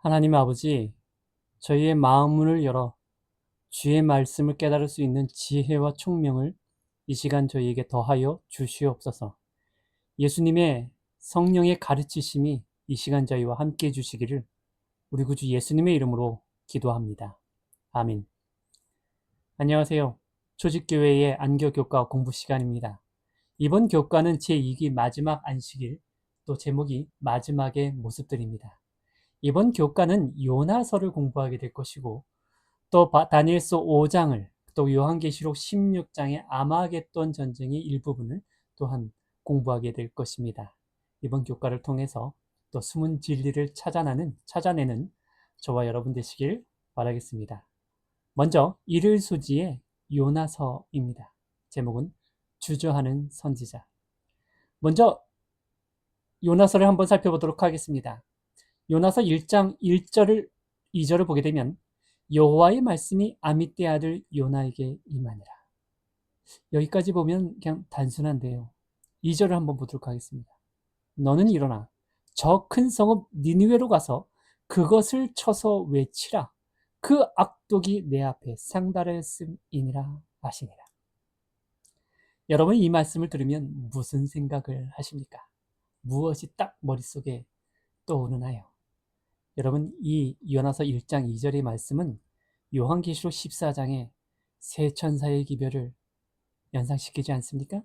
하나님 아버지, 저희의 마음문을 열어 주의 말씀을 깨달을 수 있는 지혜와 총명을 이 시간 저희에게 더하여 주시옵소서. 예수님의 성령의 가르치심이 이 시간 저희와 함께 해주시기를 우리 구주 예수님의 이름으로 기도합니다. 아멘. 안녕하세요. 초직교회의 안교교과 공부 시간입니다. 이번 교과는 제2기 마지막 안식일, 또 제목이 마지막의 모습들입니다. 이번 교과는 요나서를 공부하게 될 것이고, 또 다니엘서 5장을, 또 요한계시록 16장의 아마겟돈 전쟁의 일부분을 또한 공부하게 될 것입니다. 이번 교과를 통해서 또 숨은 진리를 찾아내는 저와 여러분 되시길 바라겠습니다. 먼저 일요일 소지의 요나서입니다. 제목은 주저하는 선지자. 먼저 요나서를 한번 살펴보도록 하겠습니다. 요나서 1장 1절을 2절을 보게 되면 여호와의 말씀이 아미떼 아들 요나에게 임하니라. 여기까지 보면 그냥 단순한데요. 2절을 한번 보도록 하겠습니다. 너는 일어나 저 큰 성읍 니느웨로 가서 그것을 쳐서 외치라. 그 악독이 내 앞에 상달했음이니라 하시니라. 여러분, 이 말씀을 들으면 무슨 생각을 하십니까? 무엇이 딱 머릿속에 떠오르나요? 여러분, 이 요나서 1장 2절의 말씀은 요한계시록 14장의 세 천사의 기별을 연상시키지 않습니까?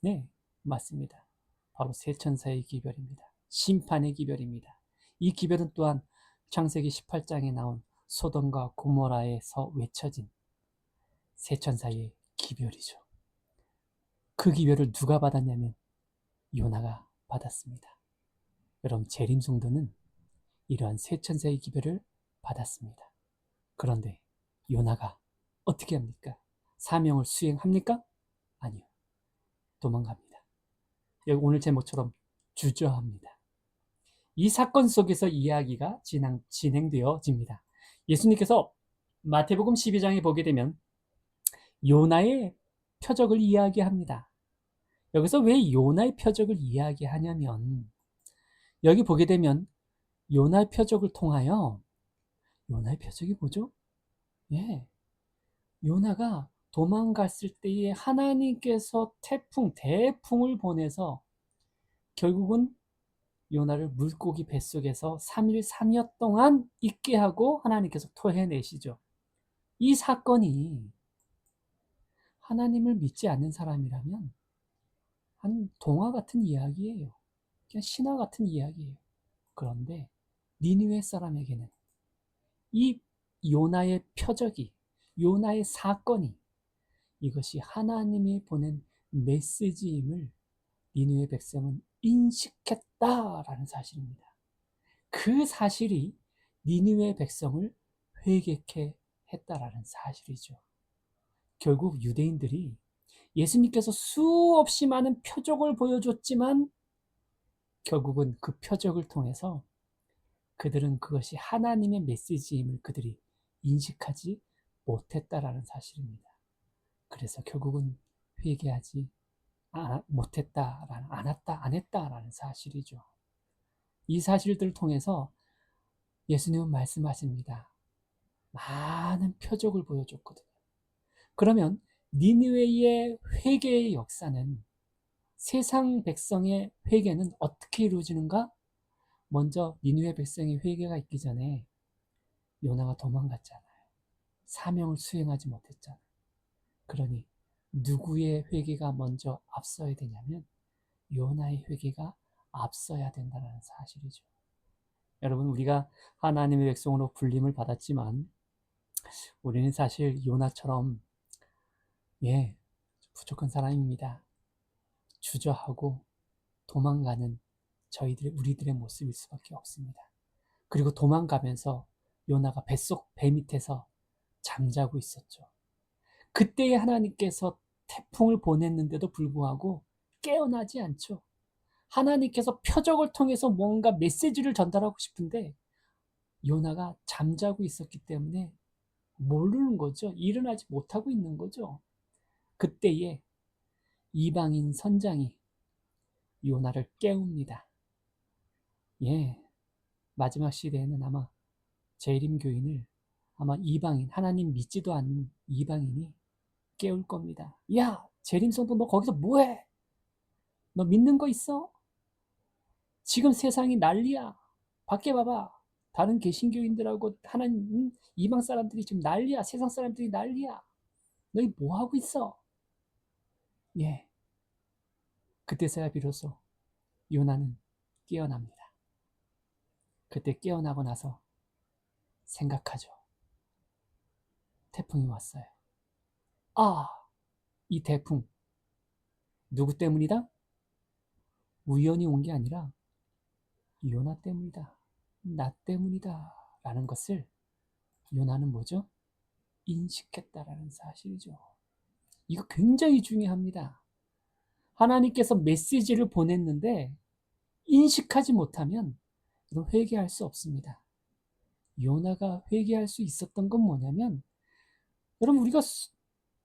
네, 맞습니다. 바로 세 천사의 기별입니다. 심판의 기별입니다. 이 기별은 또한 창세기 18장에 나온 소돔과 고모라에서 외쳐진 세 천사의 기별이죠. 그 기별을 누가 받았냐면 요나가 받았습니다. 여러분, 재림성도는 이러한 세 천사의 기별을 받았습니다. 그런데 요나가 어떻게 합니까? 사명을 수행합니까? 아니요. 도망갑니다. 여기 오늘 제목처럼 주저합니다. 이 사건 속에서 이야기가 진행되어집니다. 예수님께서 마태복음 12장에 보게 되면 요나의 표적을 이야기합니다. 여기서 왜 요나의 표적을 이야기하냐면, 여기 보게 되면 요나의 표적을 통하여, 요나의 표적이 뭐죠? 예, 요나가 도망갔을 때에 하나님께서 대풍을 보내서 결국은 요나를 물고기 뱃속에서 3일 3여 동안 있게 하고 하나님께서 토해내시죠. 이 사건이 하나님을 믿지 않는 사람이라면 한 동화 같은 이야기예요. 그냥 신화 같은 이야기예요. 그런데 니느웨 사람에게는 이 요나의 표적이, 요나의 사건이, 이것이 하나님이 보낸 메시지임을 니느웨 백성은 인식했다라는 사실입니다. 그 사실이 니느웨 백성을 회개케 했다라는 사실이죠. 결국 유대인들이 예수님께서 수없이 많은 표적을 보여줬지만 결국은 그 표적을 통해서 그들은 그것이 하나님의 메시지임을 그들이 인식하지 못했다라는 사실입니다. 그래서 결국은 회개하지 안 했다라는 사실이죠. 이 사실들을 통해서 예수님은 말씀하십니다. 많은 표적을 보여줬거든요. 그러면 니느웨의 회개의 역사는, 세상 백성의 회개는 어떻게 이루어지는가? 먼저 니느웨 백성의 회개가 있기 전에 요나가 도망갔잖아요. 사명을 수행하지 못했잖아요. 그러니 누구의 회개가 먼저 앞서야 되냐면 요나의 회개가 앞서야 된다는 사실이죠. 여러분, 우리가 하나님의 백성으로 불림을 받았지만 우리는 사실 요나처럼 부족한 사람입니다. 주저하고 도망가는 우리들의 모습일 수밖에 없습니다. 그리고 도망가면서 요나가 배 밑에서 잠자고 있었죠. 그때에 하나님께서 태풍을 보냈는데도 불구하고 깨어나지 않죠. 하나님께서 표적을 통해서 뭔가 메시지를 전달하고 싶은데 요나가 잠자고 있었기 때문에 모르는 거죠. 일어나지 못하고 있는 거죠. 그때에 이방인 선장이 요나를 깨웁니다. 마지막 시대에는 아마 재림 교인을 아마 이방인, 하나님 믿지도 않는 이방인이 깨울 겁니다. 야, 재림 성도 너 거기서 뭐해? 너 믿는 거 있어? 지금 세상이 난리야. 밖에 봐봐. 다른 개신교인들하고 하나님 이방 사람들이 지금 난리야. 세상 사람들이 난리야. 너희 뭐 하고 있어? 예. 그때서야 비로소 요나는 깨어납니다. 그때 깨어나고 나서 생각하죠. 태풍이 왔어요. 아, 이 태풍 누구 때문이다? 우연히 온 게 아니라 요나 때문이다. 나 때문이다. 라는 것을 요나는 뭐죠? 인식했다라는 사실이죠. 이거 굉장히 중요합니다. 하나님께서 메시지를 보냈는데 인식하지 못하면 이런 회개할 수 없습니다. 요나가 회개할 수 있었던 건 뭐냐면, 여러분 우리가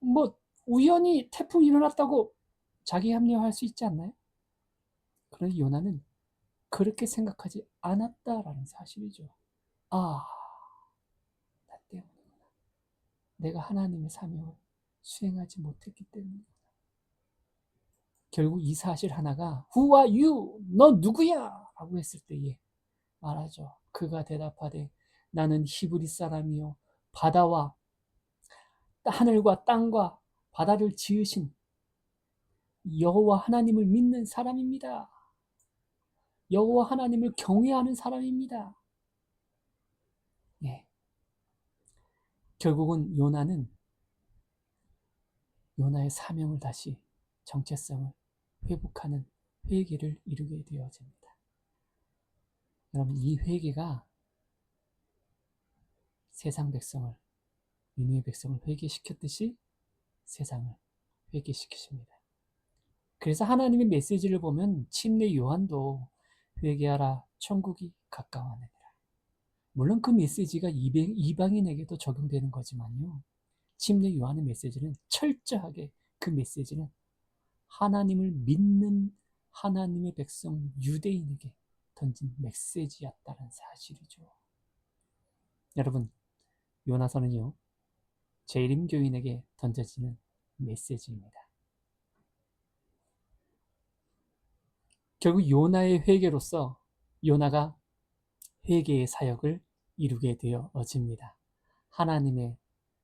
뭐 우연히 태풍이 일어났다고 자기 합리화할 수 있지 않나요? 그런데 요나는 그렇게 생각하지 않았다라는 사실이죠. 아, 나 때문이구나. 내가 하나님의 사명을 수행하지 못했기 때문이구나. 결국 이 사실 하나가 Who are you? 너 누구야? 라고 했을 때에 말하죠. 그가 대답하되 나는 히브리 사람이요 바다와 하늘과 땅과 바다를 지으신 여호와 하나님을 믿는 사람입니다. 여호와 하나님을 경외하는 사람입니다. 예. 결국은 요나는 요나의 사명을 다시 정체성을 회복하는 회개를 이루게 되어집니다. 여러분 이 회개가 세상 백성을 니느웨 백성을 회개시켰듯이 세상을 회개시키십니다. 그래서 하나님의 메시지를 보면 침례 요한도 회개하라 천국이 가까워하느니라. 물론 그 메시지가 이방인에게도 적용되는 거지만요. 침례 요한의 메시지는 철저하게 그 메시지는 하나님을 믿는 하나님의 백성 유대인에게 던진 메시지였다는 사실이죠. 여러분 요나서는요. 재림교인에게 던져지는 메시지입니다. 결국 요나의 회개로서 요나가 회개의 사역을 이루게 되어집니다. 하나님의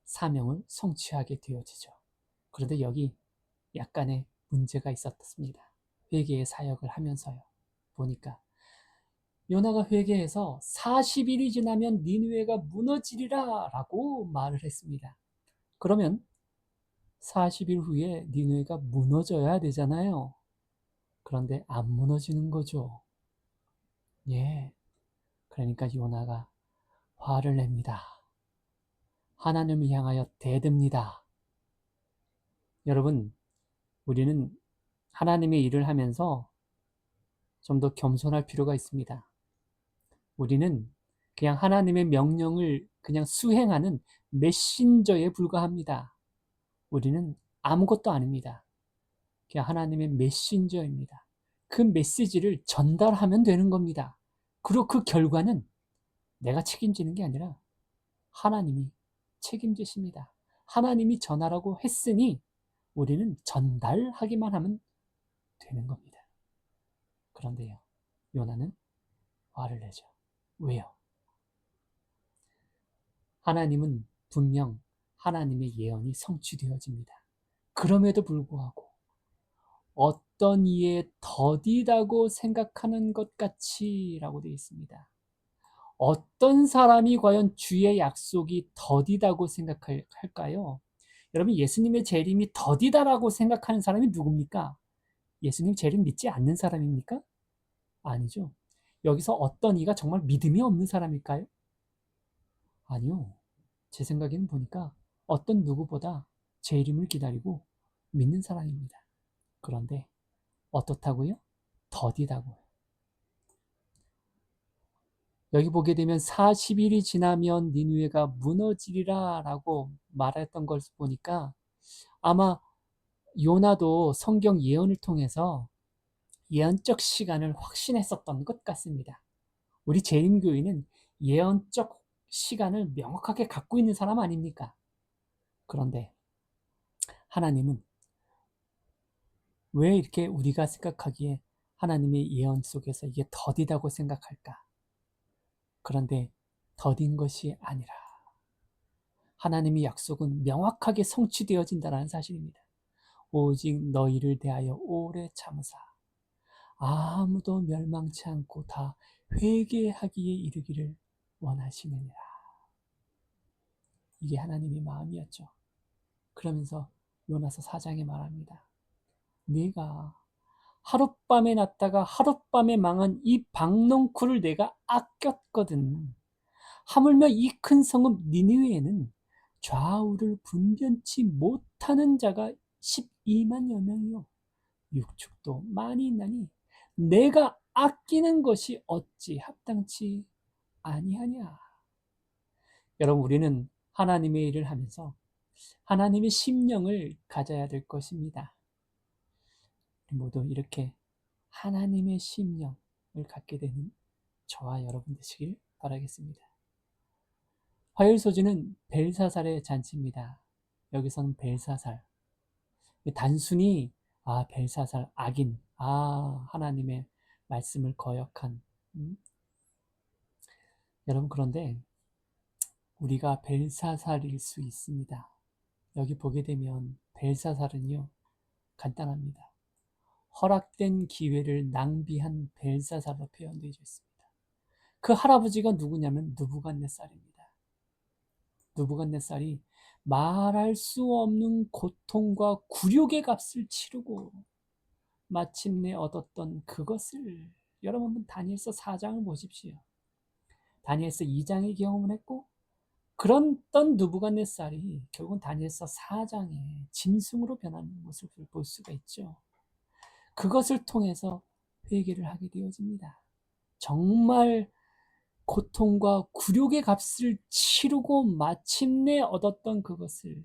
사명을 성취하게 되어지죠. 그런데 여기 약간의 문제가 있었습니다. 회개의 사역을 하면서요. 보니까 요나가 회개해서 40일이 지나면 니느웨가 무너지리라 라고 말을 했습니다. 그러면 40일 후에 니느웨가 무너져야 되잖아요. 그런데 안 무너지는 거죠. 예. 그러니까 요나가 화를 냅니다. 하나님을 향하여 대듭니다. 여러분, 우리는 하나님의 일을 하면서 좀 더 겸손할 필요가 있습니다. 우리는 그냥 하나님의 명령을 그냥 수행하는 메신저에 불과합니다. 우리는 아무것도 아닙니다. 그냥 하나님의 메신저입니다. 그 메시지를 전달하면 되는 겁니다. 그리고 그 결과는 내가 책임지는 게 아니라 하나님이 책임지십니다. 하나님이 전하라고 했으니 우리는 전달하기만 하면 되는 겁니다. 그런데요, 요나는 화를 내죠. 왜요? 하나님은 분명 하나님의 예언이 성취되어집니다. 그럼에도 불구하고 어떤 이에 더디다고 생각하는 것 같이 라고 되어 있습니다. 어떤 사람이 과연 주의 약속이 더디다고 생각할까요? 여러분 예수님의 재림이 더디다라고 생각하는 사람이 누굽니까? 예수님 재림 믿지 않는 사람입니까? 아니죠. 여기서 어떤 이가 정말 믿음이 없는 사람일까요? 아니요. 제 생각에는 보니까 어떤 누구보다 재림을 기다리고 믿는 사람입니다. 그런데 어떻다고요? 더디다고요. 여기 보게 되면 40일이 지나면 니느웨가 무너지리라 라고 말했던 걸 보니까 아마 요나도 성경 예언을 통해서 예언적 시간을 확신했었던 것 같습니다. 우리 재림교인은 예언적 시간을 명확하게 갖고 있는 사람 아닙니까? 그런데 하나님은 왜 이렇게 우리가 생각하기에 하나님의 예언 속에서 이게 더디다고 생각할까? 그런데 더딘 것이 아니라 하나님의 약속은 명확하게 성취되어진다는 사실입니다. 오직 너희를 대하여 오래 참으사 아무도 멸망치 않고 다 회개하기에 이르기를 원하시느니라. 이게 하나님의 마음이었죠. 그러면서 요나서 4장에 말합니다. 내가 하룻밤에 났다가 하룻밤에 망한 이 박넝쿨을 내가 아꼈거든. 하물며 이 큰 성읍 니느웨에는 좌우를 분변치 못하는 자가 12만여 명이요 육축도 많이 있나니 내가 아끼는 것이 어찌 합당치 아니하냐. 여러분, 우리는 하나님의 일을 하면서 하나님의 심령을 가져야 될 것입니다. 모두 이렇게 하나님의 심령을 갖게 되는 저와 여러분 되시길 바라겠습니다. 화요일 소지는 벨사살의 잔치입니다. 여기서는 벨사살, 단순히 벨사살 악인, 하나님의 말씀을 거역한, 여러분, 그런데 우리가 벨사살일 수 있습니다. 여기 보게 되면 벨사살은요 간단합니다. 허락된 기회를 낭비한 벨사살로 표현되어 있습니다. 그 할아버지가 누구냐면 느부갓네살입니다. 느부갓네살이 말할 수 없는 고통과 굴욕의 값을 치르고 마침내 얻었던 그것을, 여러분 다니엘서 4장을 보십시오. 다니엘서 2장의 경험을 했고 그런 느부갓네살이 결국은 다니엘서 4장에 짐승으로 변하는 모습을 볼 수가 있죠. 그것을 통해서 회개를 하게 되어집니다. 정말 고통과 굴욕의 값을 치르고 마침내 얻었던 그것을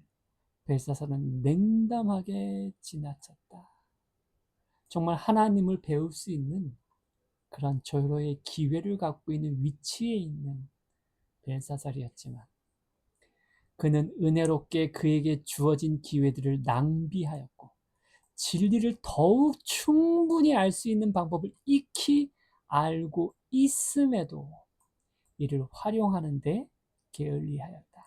벨사살은 냉담하게 지나쳤다. 정말 하나님을 배울 수 있는 그런 절호의 기회를 갖고 있는 위치에 있는 벨사살이었지만 그는 은혜롭게 그에게 주어진 기회들을 낭비하였고 진리를 더욱 충분히 알 수 있는 방법을 익히 알고 있음에도 이를 활용하는데 게을리하였다.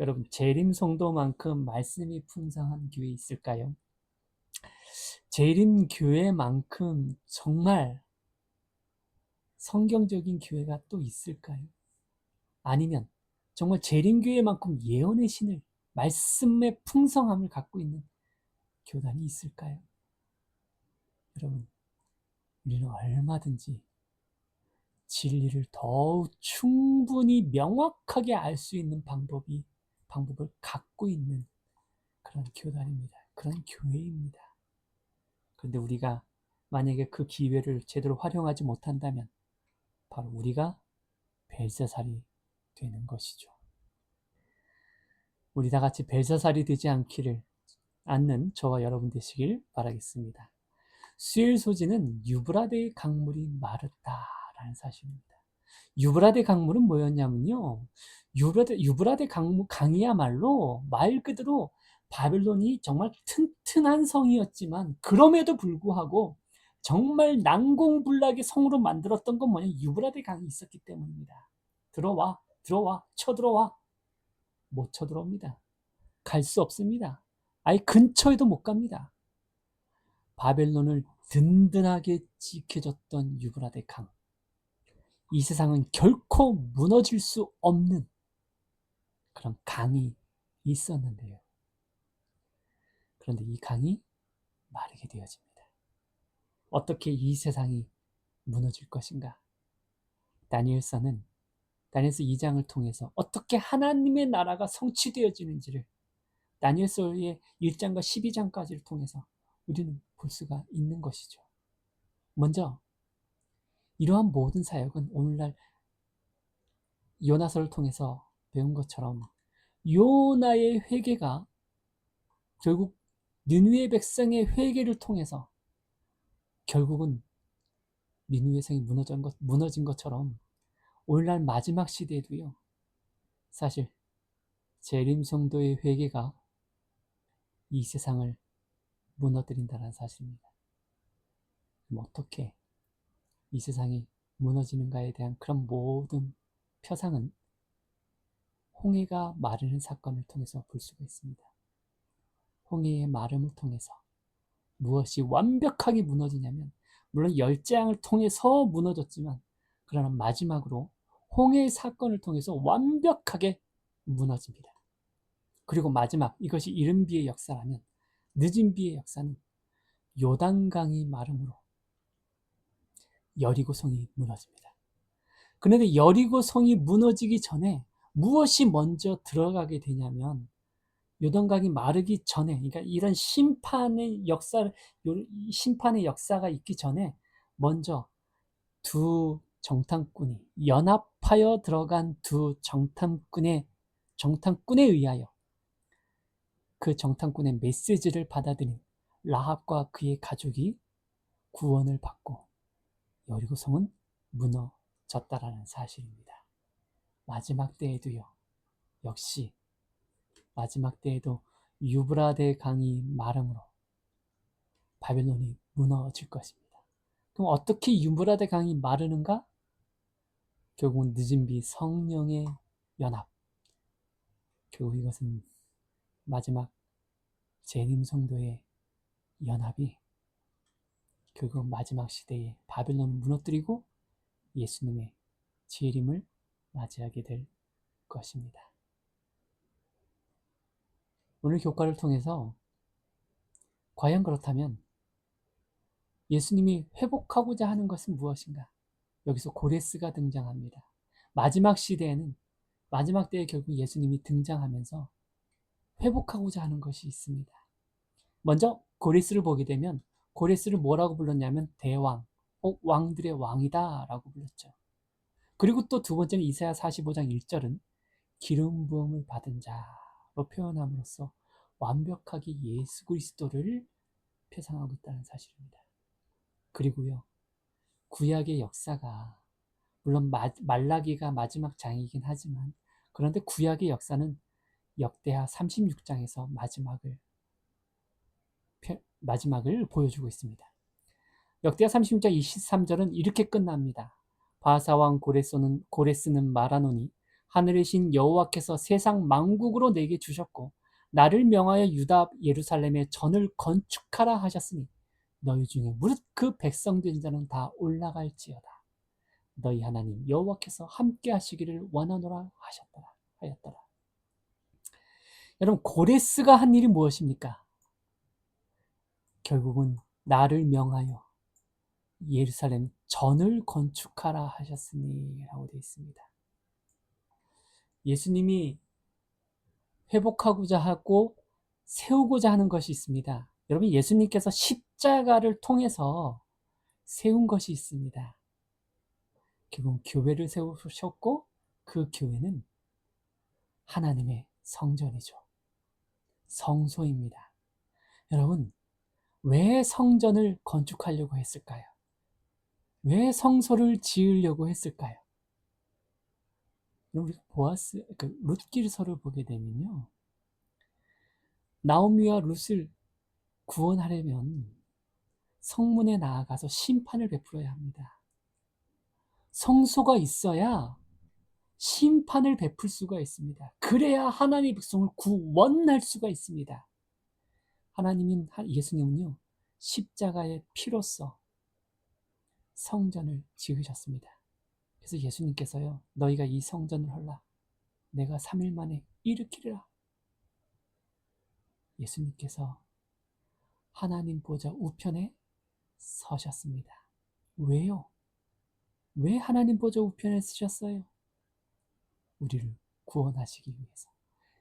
여러분, 재림 성도만큼 말씀이 풍성한 교회 있을까요? 재림 교회만큼 정말 성경적인 교회가 또 있을까요? 아니면 정말 재림 교회만큼 예언의 신을, 말씀의 풍성함을 갖고 있는 교단이 있을까요? 여러분, 우리는 얼마든지 진리를 더욱 충분히 명확하게 알 수 있는 방법을 갖고 있는 그런 교단입니다. 그런 교회입니다. 그런데 우리가 만약에 그 기회를 제대로 활용하지 못한다면 바로 우리가 벨사살이 되는 것이죠. 우리 다 같이 벨사살이 되지 않는 저와 여러분 되시길 바라겠습니다. 수일 소지는 유브라데의 강물이 마르다라는 사실입니다. 유브라데 강물은 뭐였냐면요. 유브라데 강이야말로 말 그대로 바벨론이 정말 튼튼한 성이었지만 그럼에도 불구하고 정말 난공불락의 성으로 만들었던 건 뭐냐? 유브라데 강이 있었기 때문입니다. 들어와, 쳐들어와. 못 쳐들어옵니다. 갈 수 없습니다. 아예 근처에도 못 갑니다. 바벨론을 든든하게 지켜줬던 유브라데 강. 이 세상은 결코 무너질 수 없는 그런 강이 있었는데요. 그런데 이 강이 마르게 되어집니다. 어떻게 이 세상이 무너질 것인가? 다니엘서 2장을 통해서 어떻게 하나님의 나라가 성취되어지는지를 다니엘서의 1장과 12장까지를 통해서 우리는 볼 수가 있는 것이죠. 먼저 이러한 모든 사역은 오늘날 요나서를 통해서 배운 것처럼 요나의 회개가 결국 니느웨 백성의 회개를 통해서 결국은 니느웨 성이 무너진 것처럼 오늘날 마지막 시대에도요, 사실 재림 성도의 회개가 이 세상을 무너뜨린다는 사실입니다. 그럼 어떻게 이 세상이 무너지는가에 대한 그런 모든 표상은 홍해가 마르는 사건을 통해서 볼 수가 있습니다. 홍해의 마름을 통해서 무엇이 완벽하게 무너지냐면, 물론 열재앙을 통해서 무너졌지만, 그러나 마지막으로 홍해의 사건을 통해서 완벽하게 무너집니다. 그리고 마지막, 이것이 이른 비의 역사라면 늦은 비의 역사는 요단강이 마름으로 여리고성이 무너집니다. 그런데 여리고성이 무너지기 전에 무엇이 먼저 들어가게 되냐면, 요단강이 마르기 전에, 그러니까 이런 심판의 역사가 있기 전에 먼저 두 정탐꾼이 연합하여 들어간 두 정탐꾼에 의하여 그 정탐꾼의 메시지를 받아들인 라합과 그의 가족이 구원을 받고 여리고성은 무너졌다라는 사실입니다. 마지막 때에도요, 역시 마지막 때에도 유브라데 강이 마름으로 바벨론이 무너질 것입니다. 그럼 어떻게 유브라데 강이 마르는가? 결국은 늦은 비 성령의 연합. 결국 이것은 마지막 재림 성도의 연합이 결국 마지막 시대에 바벨론을 무너뜨리고 예수님의 재림을 맞이하게 될 것입니다. 오늘 교과를 통해서 과연 그렇다면 예수님이 회복하고자 하는 것은 무엇인가? 여기서 고레스가 등장합니다. 마지막 시대에는, 마지막 때에 결국 예수님이 등장하면서 회복하고자 하는 것이 있습니다. 먼저 고레스를 보게 되면 고레스를 뭐라고 불렀냐면 대왕, 왕들의 왕이다 라고 불렀죠. 그리고 또 두 번째는 이사야 45장 1절은 기름 부음을 받은 자로 표현함으로써 완벽하게 예수 그리스도를 표상하고 있다는 사실입니다. 그리고요, 구약의 역사가 물론 말라기가 마지막 장이긴 하지만, 그런데 구약의 역사는 역대하 36장에서 마지막을 보여주고 있습니다. 역대하 36장 23절은 이렇게 끝납니다. 바사왕 고레스는 말하노니 하늘의 신 여호와께서 세상 만국으로 내게 주셨고 나를 명하여 유다 예루살렘에 전을 건축하라 하셨으니 너희 중에 무릇 그 백성된 자는 다 올라갈지어다. 너희 하나님 여호와께서 함께 하시기를 원하노라 하였더라. 여러분, 고레스가 한 일이 무엇입니까? 결국은 나를 명하여 예루살렘 전을 건축하라 하셨으니 라고 되어 있습니다. 예수님이 회복하고자 하고 세우고자 하는 것이 있습니다. 여러분, 예수님께서 십자가를 통해서 세운 것이 있습니다. 결국 교회를 세우셨고 그 교회는 하나님의 성전이죠. 성소입니다. 여러분, 왜 성전을 건축하려고 했을까요? 왜 성소를 지으려고 했을까요? 우리 룻기서를 보게 되면요, 나오미와 룻을 구원하려면 성문에 나아가서 심판을 베풀어야 합니다. 성소가 있어야 심판을 베풀 수가 있습니다. 그래야 하나님의 백성을 구원할 수가 있습니다. 예수님은요, 십자가의 피로써 성전을 지으셨습니다. 그래서 예수님께서요, 너희가 이 성전을 헐라 내가 3일 만에 일으키리라. 예수님께서 하나님 보좌 우편에 서셨습니다. 왜요? 왜 하나님 보좌 우편에 서셨어요? 우리를 구원하시기 위해서.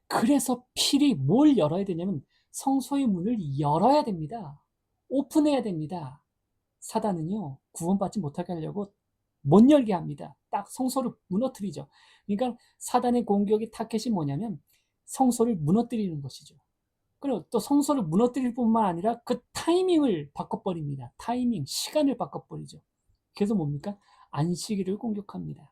그래서 필히 뭘 열어야 되냐면 성소의 문을 열어야 됩니다. 오픈해야 됩니다. 사단은요, 구원받지 못하게 하려고 못 열게 합니다. 딱 성소를 무너뜨리죠. 그러니까 사단의 공격의 타겟이 뭐냐면 성소를 무너뜨리는 것이죠. 그리고 또 성소를 무너뜨릴 뿐만 아니라 그 타이밍을 바꿔버립니다. 시간을 바꿔버리죠. 그래서 뭡니까? 안식일을 공격합니다.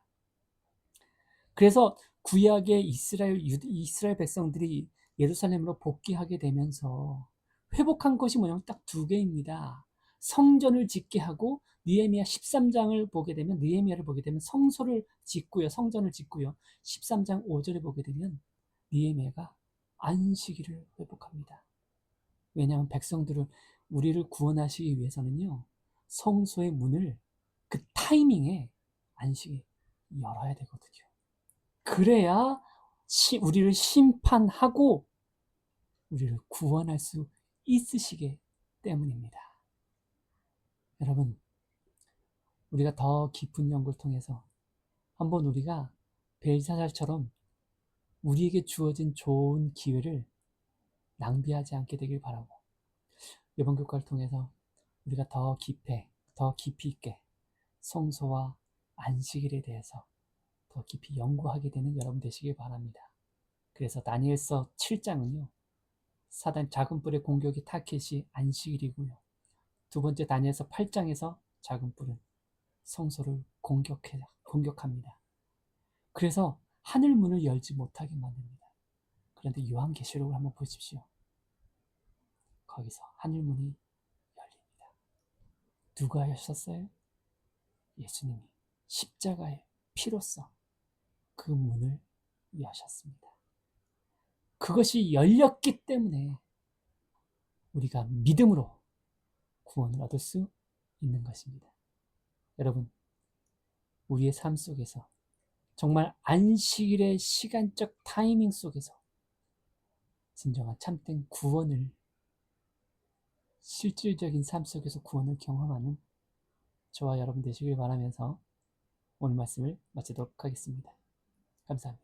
그래서 구약의 이스라엘 백성들이 예루살렘으로 복귀하게 되면서 회복한 것이 뭐냐면 딱 두 개입니다. 성전을 짓게 하고 느헤미야 13장을 보게 되면 느헤미야를 보게 되면 성소를 짓고요. 성전을 짓고요. 13장 5절에 보게 되면 느헤미야가 안식일을 회복합니다. 왜냐하면 백성들을 우리를 구원하시기 위해서는요. 성소의 문을 그 타이밍에 안식에 열어야 되거든요. 그래야 우리를 심판하고 우리를 구원할 수 있으시기 때문입니다. 여러분, 우리가 더 깊은 연구를 통해서 한번 우리가 벨사살처럼 우리에게 주어진 좋은 기회를 낭비하지 않게 되길 바라고, 이번 교과를 통해서 우리가 더 깊이 있게 성소와 안식일에 대해서 더 깊이 연구하게 되는 여러분 되시길 바랍니다. 그래서 다니엘서 7장은요. 사단 작은 뿔의 공격이 타켓이 안식일이고요. 두 번째 다니엘서 8장에서 작은 뿔은 성소를 공격합니다. 그래서 하늘 문을 열지 못하게 만듭니다. 그런데 요한계시록을 한번 보십시오. 거기서 하늘 문이 열립니다. 누가 여셨어요? 예수님이 십자가의 피로써 그 문을 여셨습니다. 그것이 열렸기 때문에 우리가 믿음으로 구원을 얻을 수 있는 것입니다. 여러분, 우리의 삶 속에서 정말 안식일의 시간적 타이밍 속에서 진정한 참된 구원을, 실질적인 삶 속에서 구원을 경험하는 저와 여러분 되시길 바라면서 오늘 말씀을 마치도록 하겠습니다. 감사합니다.